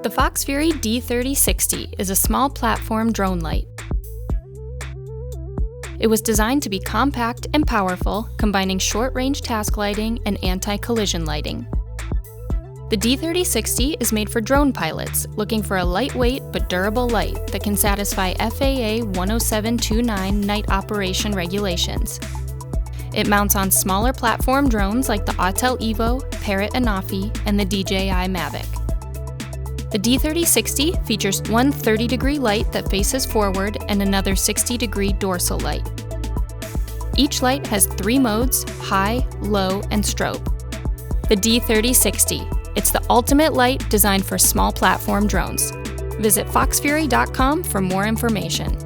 The FoxFury D3060 is a small platform drone light. It was designed to be compact and powerful, combining short-range task lighting and anti-collision lighting. The D3060 is made for drone pilots looking for a lightweight but durable light that can satisfy FAA 10729 night operation regulations. It mounts on smaller platform drones like the Autel Evo, Parrot Anafi, and the DJI Mavic. The D3060 features one 30-degree light that faces forward and another 60-degree dorsal light. Each light has 3 modes: high, low, and strobe. The D3060. It's the ultimate light designed for small platform drones. Visit foxfury.com for more information.